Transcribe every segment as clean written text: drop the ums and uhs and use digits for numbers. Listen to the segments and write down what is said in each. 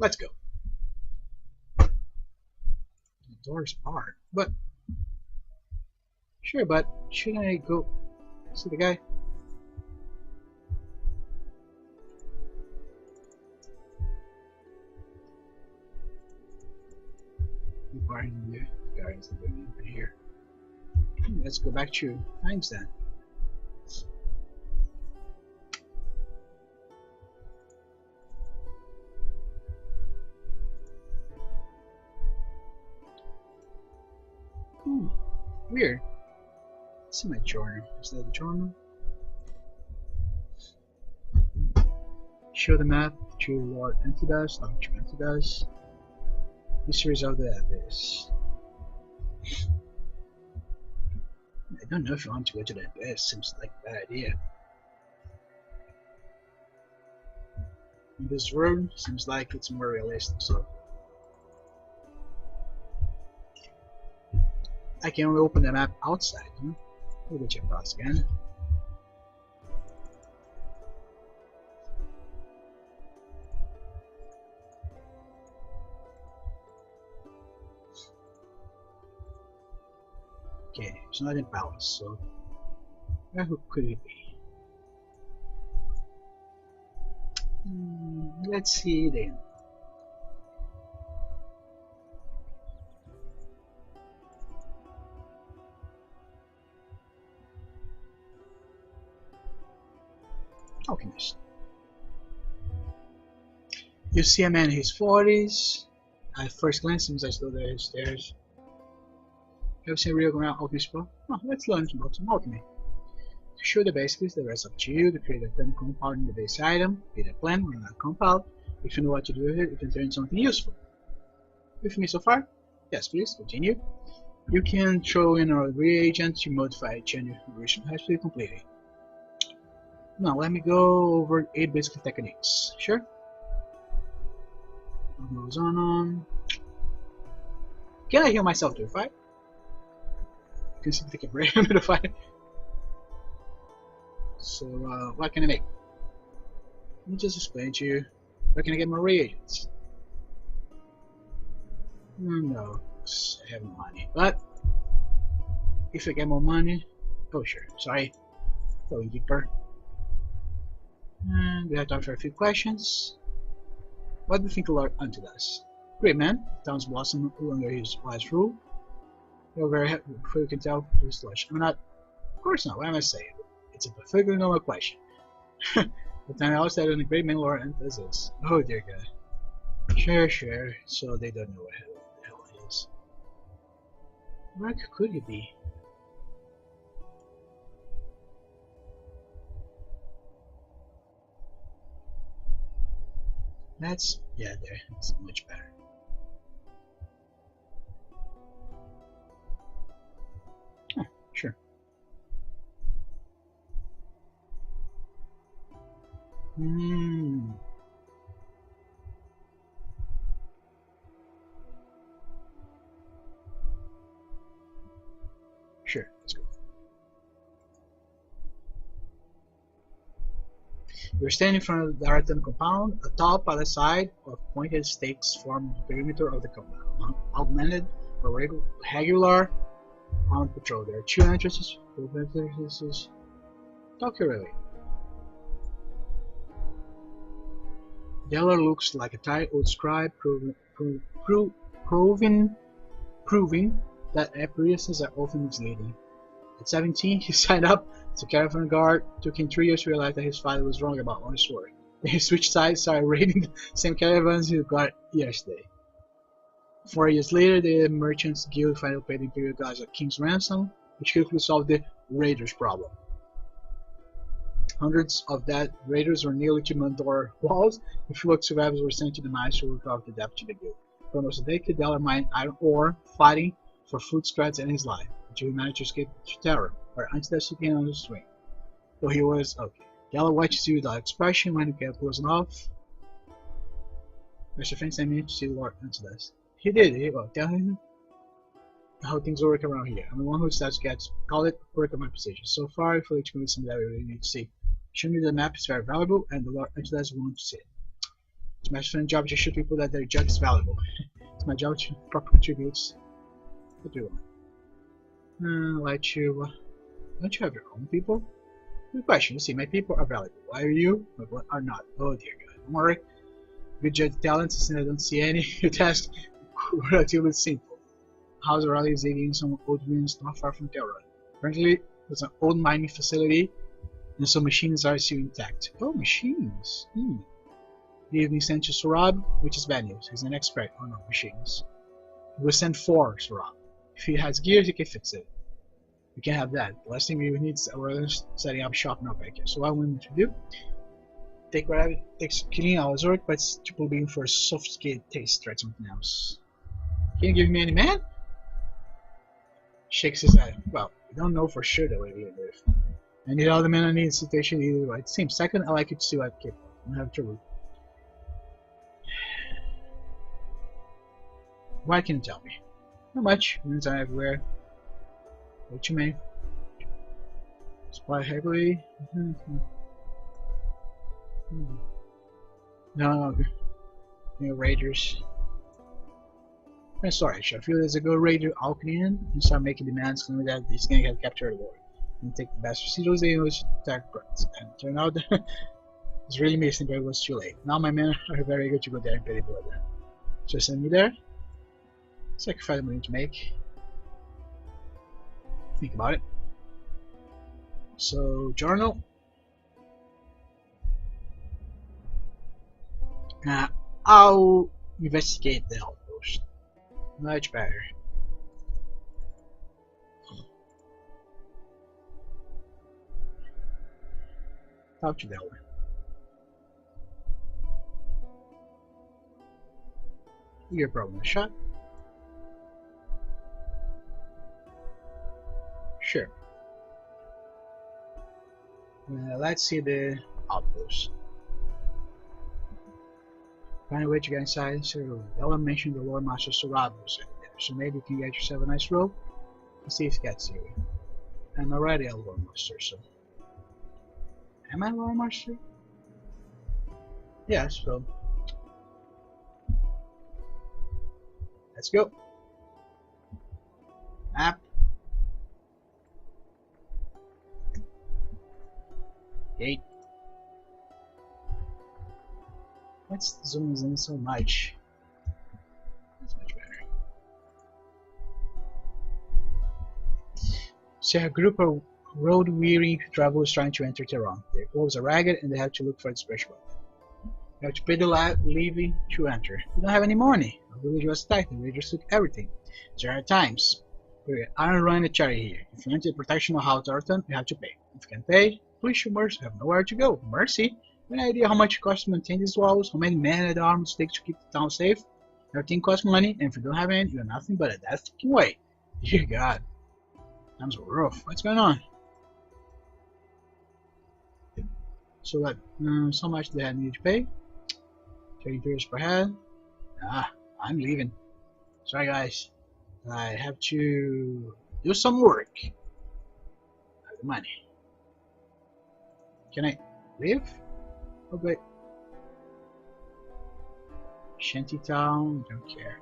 Let's go. The door's barred, but sure. But shouldn't I go see the guy? The guys are here. Let's go back to times then. Weird. This is my journal. Is that the journal? Show the map to Lord Entidas, not to Entidas. Mysteries of the Abyss. I don't know if you want to go to the Abyss, seems like a bad idea. In this room, seems like it's more realistic, so I can only open the map outside, huh? Maybe check across again. Okay, it's not in palace, so who could it be? Let's see then. Alchemist. You see a man in his 40s. At first glance, seems as though there is stairs. Have you seen real alchemist before? Oh, let's learn about some alchemy. To show the basics, the rest up to you to create a chemical compound in the base item, be it a plant or a compound. If you know what to do with it, you can turn something useful. With me so far? Yes, please, continue. You can throw in a reagent to modify a change operation has to be completed. Now let me go over 8 basic techniques. Sure? Goes on. Can I heal myself to fight? You can simply take a break to fight. So what can I make? Let me just explain to you. Where can I get more reagents? No, I have no money. But if I get more money, oh sure. Sorry, going deeper. And we have time for a few questions. What do you think Lord Unto does? Great man, towns blossom under his wise rule. You're very happy, before you can tell, please slush. I'm not, of course not, what am I saying? It's a perfectly normal question. The time I said on the great man Lord Unto is. Oh dear God. Sure, so they don't know what the hell it is. Where could it be? That's, yeah, there, it's much better. Huh, sure. Sure, let's go. You're standing in front of the Arton compound. A tall palisade of pointed stakes form the perimeter of the compound, augmented or regular armed patrol. There are 2 entrances. Talk your way. The other looks like a tired old scribe, proving that appearances are often misleading. At 17, he signed up as a caravan guard. Took him 3 years to realize that his father was wrong about one story. Then he switched sides, started raiding the same caravans he got yesterday. 4 years later, the Merchants Guild finally paid the Imperial Guards a king's ransom, which quickly solved the raiders' problem. Hundreds of dead raiders were nearly to Mandor walls. A few survivors were sent to the mines to work off the debt to the guild. For almost a decade, Deller mined iron ore, fighting for food scraps and his life, until he managed to escape to Terror, where Antidas took him on the swing. So he was okay. Deller watched you without expression when he kept close enough. Mr. Finn sent me to see Lord Antidas. He did. Well, tell him how things work around here. I'm the one who starts to call it work on my position. So far, I feel like convinced me that we really need to see. Show me the map is very valuable, and the Lord Antidas wants to see it. It's my friend's job to show people that their jug is valuable. It's my job to proper tributes. What do you want? Let you. Don't you have your own people? Good question. You see, my people are valuable. Why are you? But what are not? Oh dear God. Don't worry. Good judge talents, since I don't see any. Your task relatively simple. House Raleigh is digging in some old ruins not far from Terra. Apparently, there's an old mining facility, and some machines are still intact. Oh, machines. He has been sent to Surab, which is bad news. He's an expert on machines. We'll send 4 Surab. If he has gears, he can fix it. We can have that. The last thing we need is setting up shop now back here. So what we need to do, take whatever it takes killing hours work, but it's triple being for a sophisticated taste. Try something else. Can you give me any man? Shakes his head. Well, we don't know for sure that way we live. I need all the men I need in the situation either way. It seems second, I like it to see what kid. I don't have trouble. What can you tell me? Not much. Wounds are everywhere. What you mean? Supply heavily. No, raiders. I'm sorry, I feel there's a good raider Alkanian and start making demands claiming that he's gonna get captured or and take the best procedures they use to attack Grunts. And it turned out that it's really missing, but it was too late. Now my men are very good to go there and pay the blood. So send me there. Sacrifice I'm willing to make. Think about it. So, journal. I'll investigate the outpost. Much better. Talk to Delaware. Your problem is shot. Sure. Let's see the outpost. Find a way to get inside. So Ella mentioned the Lord Master Surab was in there, so maybe you can get yourself a nice rope and see if it gets you. I'm already a Lord Master, so am I a Lord Master? Yes, so let's go. Map. Gate. Let's zoom in so much. That's much better. See a group of road-weary travelers trying to enter Tehran. Their clothes are ragged and they have to look for the special weapon. You have to pay the levy to enter. We don't have any money. Our village was attacked and raiders took everything. There are times. We aren't running a charity here. If you enter the protection of House Orton, you have to pay. If you can pay, police shooters have nowhere to go. Mercy? Any idea how much it costs to maintain these walls? How many men at arms take to keep the town safe? Everything costs money, and if you don't have any, you're nothing but a dead fucking way. Dear God. Times are rough. What's going on? So what? So much they had need to pay? 30 years per head? I'm leaving. Sorry guys. I have to do some work. I have the money. Can I leave? Okay. Shantytown, don't care.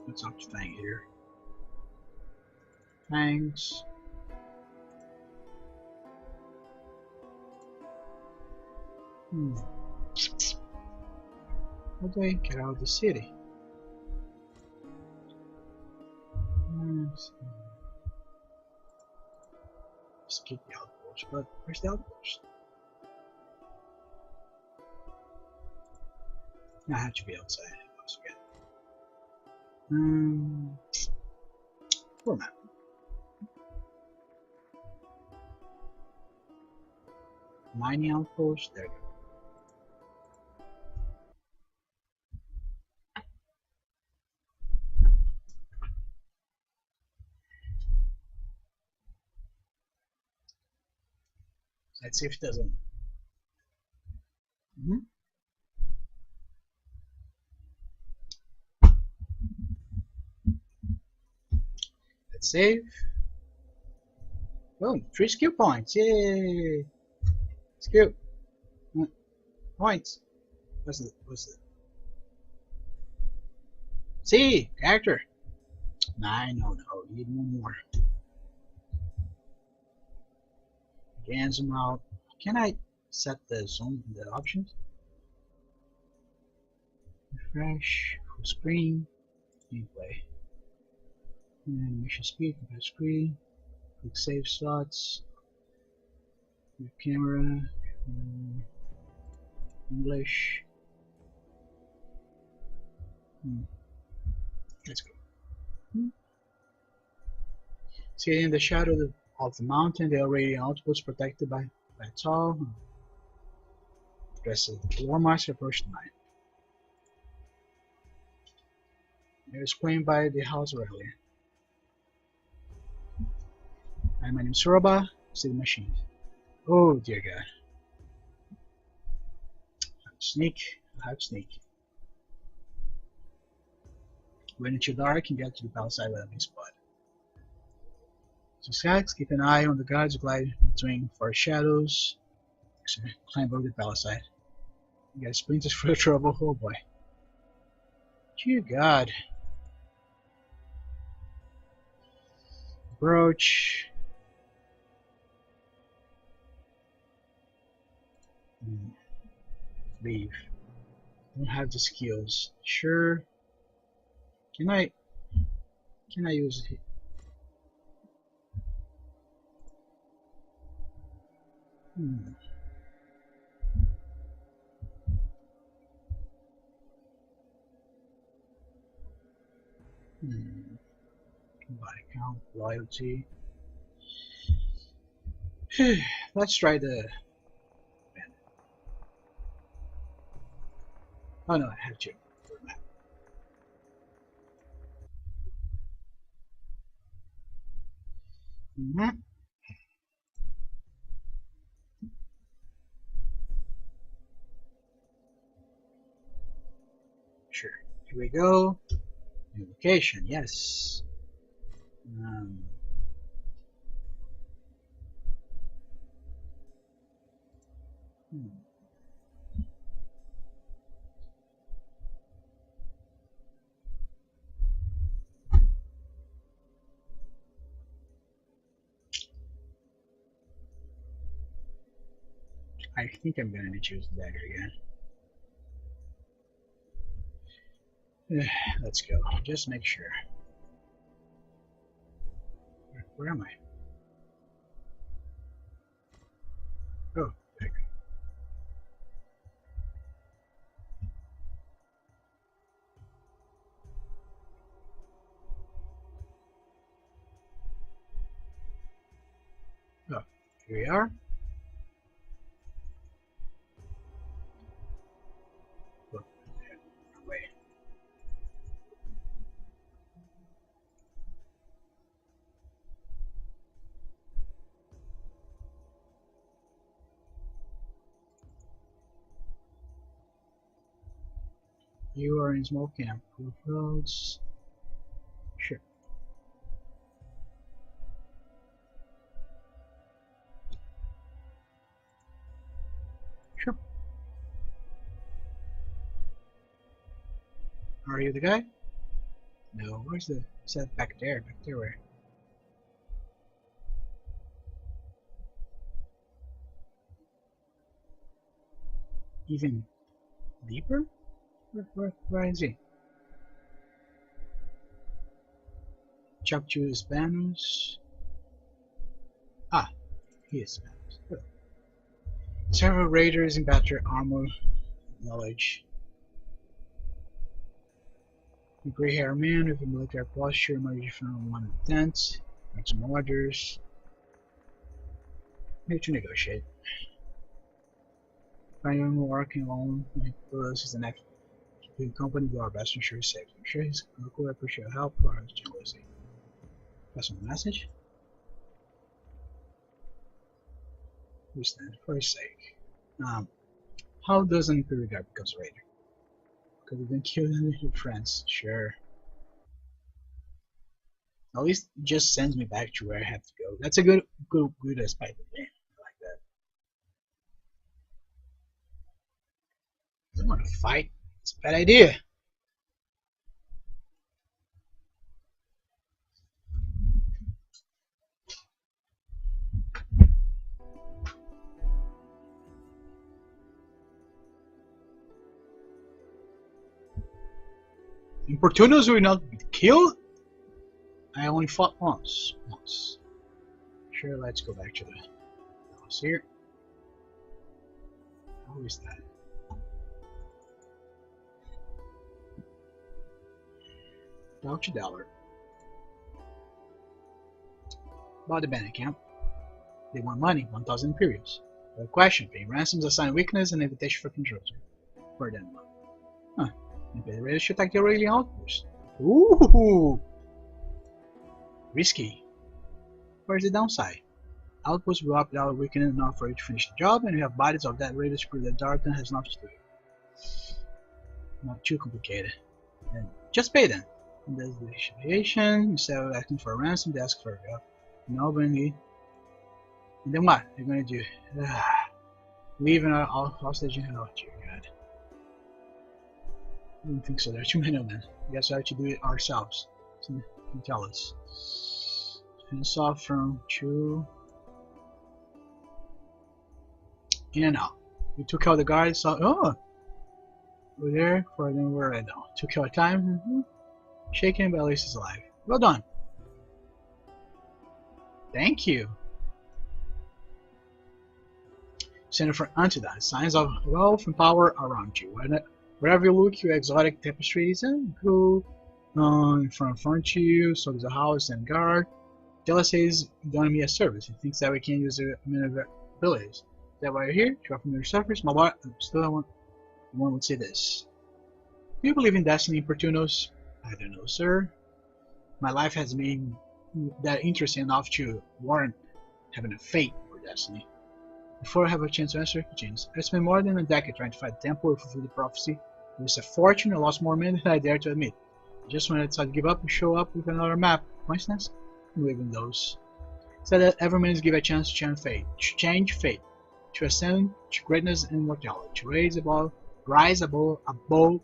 What's up to thing here? Thanks. How do I get out of the city? Skip the outpost, but where's the outpost? I have to be outside. I always forget. Poor map. Mining outpost, there we go. Let's see if it doesn't. Let's save. Boom, 3 skill points. Yay! Skill points. What's it? See, character. Nah, no, need one more. Again, zoom out. Can I set the zoom, the options? Refresh, full screen, gameplay. Animation speed, compare screen, quick save slots, quick camera, English. Let's go. See, in the shadow of the mountain, the already outpost protected by tall. Press the War Master approach the mine. It was claimed by the house earlier. Hi, my name is Soroba. See the machine. Oh dear God. Sneak. I have to sneak. When it's too dark, you get to the palisade without being spotted. So Sax, keep an eye on the guards who glide between forest shadows. Climb over the palisade. You got splinters for the trouble. Oh boy. Dear God. Brooch. Leave. Don't have the skills. Sure. Can I use it? Body count, loyalty. Let's try the. Oh no, I have to. Sure. Here we go. New location, yes. I think I'm going to choose the dagger again. Let's go. Just make sure. Where am I? Oh, there you go. Oh, here we are. Oh, wait. You are in small camp. Proof roads. Sure. Sure. Are you the guy? No. Where's the set back there? Back there where? Even deeper? Where is he? Chapter Spanish. Ah, he is Spanish. Good. Several raiders in better armor knowledge. A gray-haired man with a military posture emerged from one of the tents. Got some orders. Here to negotiate. Finding working alone with us is the next company do our best to ensure his safety. I'm sure his local appreciate your help for his jealousy. That's my message. We stand for his sake. How does an Imperial guard become a raider? Because you've been killed with your friends, sure. At least it just sends me back to where I have to go. That's a good aspect of the game. I like that. I don't want to fight. It's a bad idea. Importunos will not be killed. I only fought once. Sure, let's go back to the house here. How is that? Talk Dollar. About the bank account. They want money, 1,000 imperials. The question, pay ransoms, assign weakness, and invitation for control. For them. Huh. Maybe they should attack the Aurelian outpost. Ooh! Risky. Where's the downside? Outposts will up without weakening enough for you to finish the job, and you have bodies of that raiders crew that Darton has not to do. Not too complicated. And just pay them. And there's the initiation, instead of asking for a ransom, they ask for a job. No, but and then what? They're gonna do? Leaving our hostage in oh dear god. I don't think so, there are too many of them. I guess we have to do it ourselves. So you can tell us. Finish off from 2 in and out. We took out the guards, so we're there for them where I know. Took our time, shaking, but at least it's alive. Well done. Thank you. Center for Antidot. Signs of wealth and power around you. Wherever you look, your exotic tapestries and go in front of you. So there's a house and guard. Della says done me a service. He thinks that we can use the abilities. Is that why you're here? To offer me your service? My boy, one would say this. Do you believe in destiny, Importunos? I don't know, sir. My life has been that interesting enough to warrant having a fate for destiny. Before I have a chance to answer, James, I spent more than a decade trying to find the temple to fulfill the prophecy. It was a fortune. I lost more men than I dare to admit. Just when I decided to give up and show up with another map. Coincidence? Believe in those. Said that every man is given a chance to change fate, to ascend to greatness and immortality, to rise above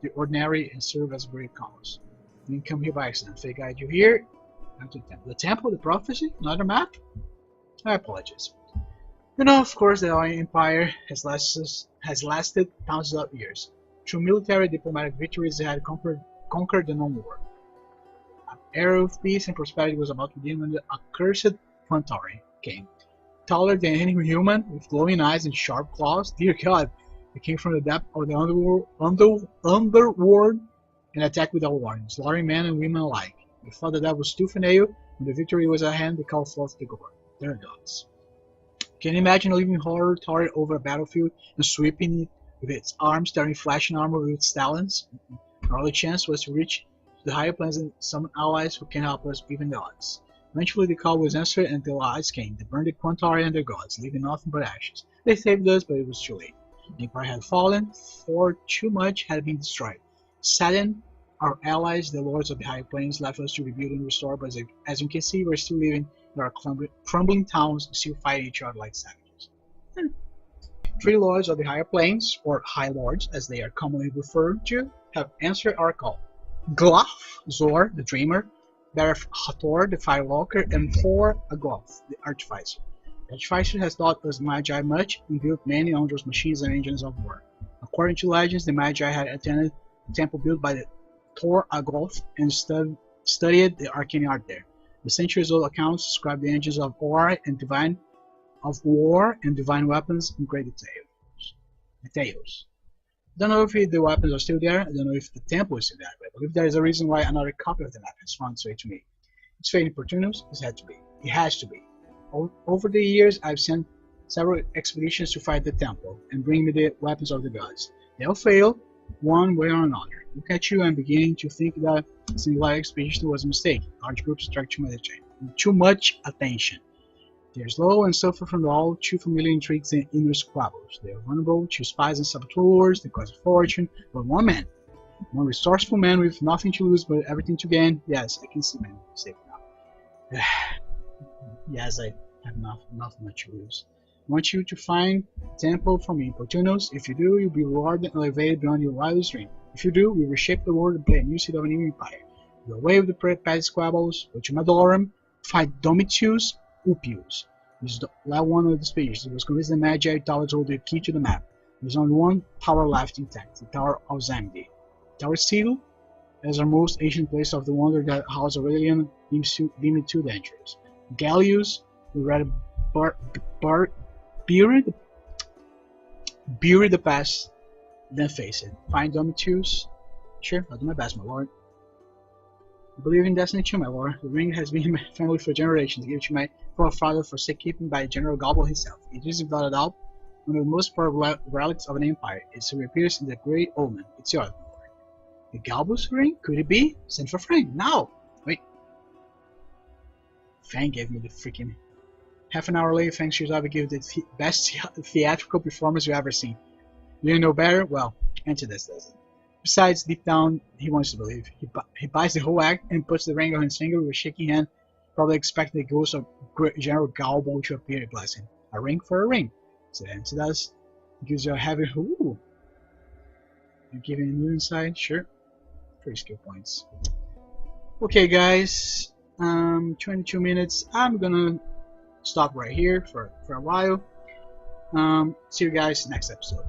the ordinary and serve as a great cause. You didn't come here by accident. Fate guide you here. To the temple. The temple, the prophecy, another map. I apologize. You know, of course, the Allied Empire has lasted thousands of years. Through military diplomatic victories, they had conquered the known world. An era of peace and prosperity was about to begin when the accursed Quantauri came. Taller than any human, with glowing eyes and sharp claws, dear God, they came from the depth of the underworld and attacked without warning, slaughtering men and women alike. They thought that was tooth and nail, and the victory was at hand. They called forth the gore. Their gods. Can you imagine a living horror towered over a battlefield and sweeping it with its arms, tearing flashing armor with its talons? Our only chance was to reach the higher planes and summon allies who can help us, even the odds. Eventually the call was answered and the allies came. They burned the Quantauri and their gods, leaving nothing but ashes. They saved us, but it was too late. The Empire had fallen, for too much had been destroyed. Saddened, our allies, the lords of the high plains, left us to rebuild and restore, but as you can see, we're still living in our crumbling towns and still fighting each other like savages. 3 lords of the higher plains, or high lords as they are commonly referred to, have answered our call. Glaf, Zor, the dreamer, Bereth Hathor, the firewalker, and Thor Agloth, the artificer. The artificer has taught us Magi much and built many wondrous machines and engines of war. According to legends, the Magi had attended a temple built by the Thor Agloth and studied the arcane art there. The centuries-old accounts describe the engines of war and divine weapons in great details. I don't know if the weapons are still there. I don't know if the temple is still there. But I believe there is a reason why another copy of the map has found its way to me. It's fate Importunos. It had to be. It has to be. Over the years, I've sent several expeditions to fight the temple and bring me the weapons of the gods. They'll fail one way or another. Look at you, I'm beginning to think that the singular expedition was a mistake. Large groups attract too much attention. They're slow and suffer from all too familiar intrigues and inner squabbles. They are vulnerable to spies and saboteurs, the cause of fortune, but one man. One resourceful man with nothing to lose but everything to gain. Yes, I can see my mistake now. Yes, I have nothing much to lose. I want you to find a temple from Importunos. If you do, you'll be rewarded and elevated beyond your wildest dream. If you do, we reshape the world and play a new seed of a new empire. You're away with the petty squabbles, go to Madorum, fight Domitius Upius. This is the last one of the species. It was convinced the Magi Tower told the key to the map. There's only one tower left intact, the Tower of Zamdi. Tower Seal, as our most ancient place of the wonder that house Aurelian deemed too dangerous. Gallius, we rather bury the past than face it. Find Domitius. Sure, I'll do my best, my lord. I believe in destiny too, my lord. The ring has been in my family for generations, given to my forefather for safekeeping by General Gobble himself. It is without a doubt one of the most powerful relics of an empire. It reappears in the Great Omen. It's yours, my lord. The Galbus ring? Could it be? Send for Frank, now! Wait. Fang gave me the freaking... Half an hour later, Fang shows up and gives the best theatrical performance you've ever seen. You know better? Well, enter this doesn't. Besides, deep down, he wants to believe. He buys the whole act and puts the ring on his finger with a shaking hand, probably expecting the ghost of General Galbo to appear and bless him. A ring for a ring. So the answer does. It gives you a heavy... Ooh. You give him a new insight? Sure. 3 skill points. Okay, guys. 22 minutes. I'm gonna stop right here for a while. See you guys next episode.